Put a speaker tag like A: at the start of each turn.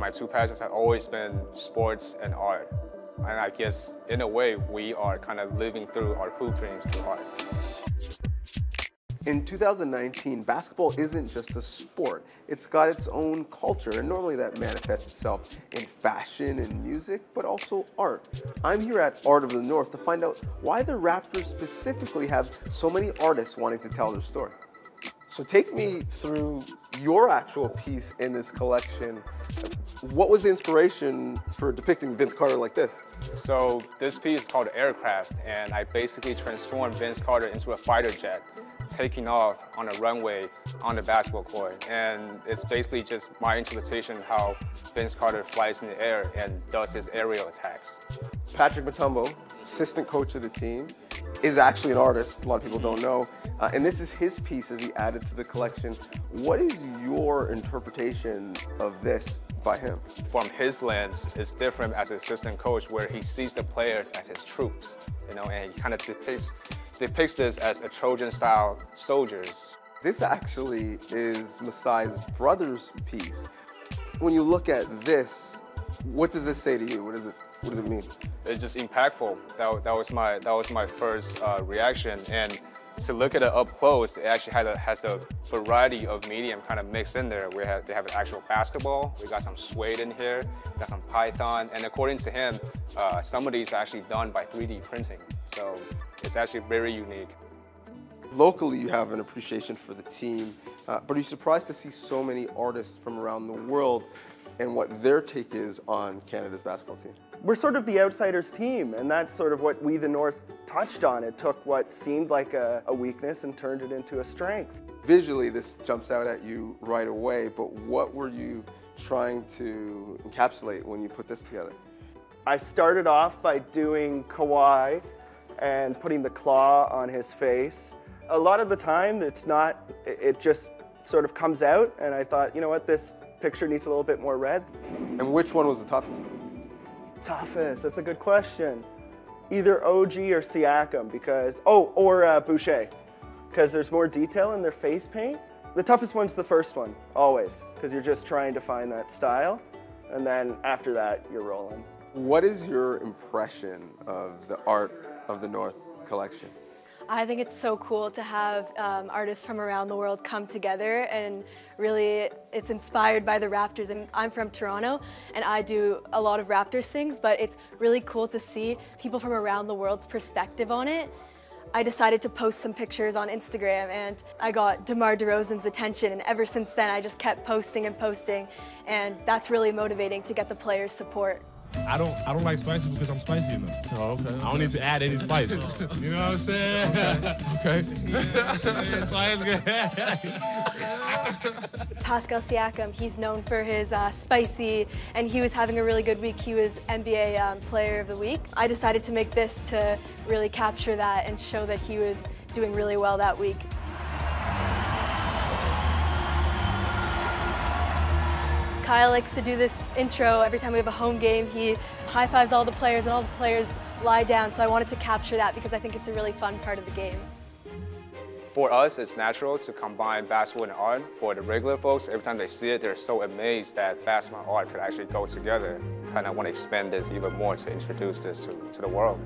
A: My two passions have always been sports and art. And I guess, in a way, we are kind of living through our hoop dreams through art.
B: In 2019, basketball isn't just a sport. It's got its own culture, and normally that manifests itself in fashion and music, but also art. I'm here at Art of the North to find out why the Raptors specifically have so many artists wanting to tell their story. So take me through your actual piece in this collection. What was the inspiration for depicting Vince Carter like this?
A: So this piece is called Aircraft, and I basically transformed Vince Carter into a fighter jet, taking off on a runway on the basketball court. And it's basically just my interpretation of how Vince Carter flies in the air and does his aerial attacks.
B: Patrick Mutombo, assistant coach of the team, is actually an artist. A lot of people don't know. And this is his piece as he added to the collection. What is your interpretation of this by him?
A: From his lens, it's different as an assistant coach where he sees the players as his troops, and he kind of depicts this as a Trojan-style soldiers.
B: This actually is Masai's brother's piece. When you look at this, what does this say to you? What does it mean?
A: It's just impactful. That was my first reaction. And to look at it up close, it actually has a variety of medium kind of mixed in there. They have an actual basketball, we got some suede in here, we got some python, and according to him, some of these are actually done by 3D printing. So it's actually very unique.
B: Locally, you have an appreciation for the team, but are you surprised to see so many artists from around the world and what their take is on Canada's basketball team?
C: We're sort of the outsiders team, and that's sort of what we, the North, touched on. It took what seemed like a weakness and turned it into a strength.
B: Visually, this jumps out at you right away, but what were you trying to encapsulate when you put this together?
C: I started off by doing Kawhi and putting the claw on his face. A lot of the time, it just sort of comes out, and I thought, you know what, this picture needs a little bit more red.
B: And which one was the toughest?
C: Toughest, that's a good question. Either OG or Siakam, or Boucher, because there's more detail in their face paint. The toughest one's the first one, always, because you're just trying to find that style, and then after that, you're rolling.
B: What is your impression of the Art of the North collection?
D: I think it's so cool to have artists from around the world come together, and really it's inspired by the Raptors. And I'm from Toronto and I do a lot of Raptors things, but it's really cool to see people from around the world's perspective on it. I decided to post some pictures on Instagram and I got DeMar DeRozan's attention, and ever since then I just kept posting and posting, and that's really motivating to get the players' support.
E: I don't like spicy because I'm spicy enough.
F: Oh, okay.
E: I don't need to add any spice. You know what I'm saying?
F: Okay.
E: Spice good.
D: Pascal Siakam, he's known for his spicy, and he was having a really good week. He was NBA Player of the Week. I decided to make this to really capture that and show that he was doing really well that week. Kyle likes to do this intro every time we have a home game. He high-fives all the players and all the players lie down, so I wanted to capture that because I think it's a really fun part of the game.
A: For us, it's natural to combine basketball and art. For the regular folks, every time they see it, they're so amazed that basketball and art could actually go together. Kind of want to expand this even more to introduce this to the world.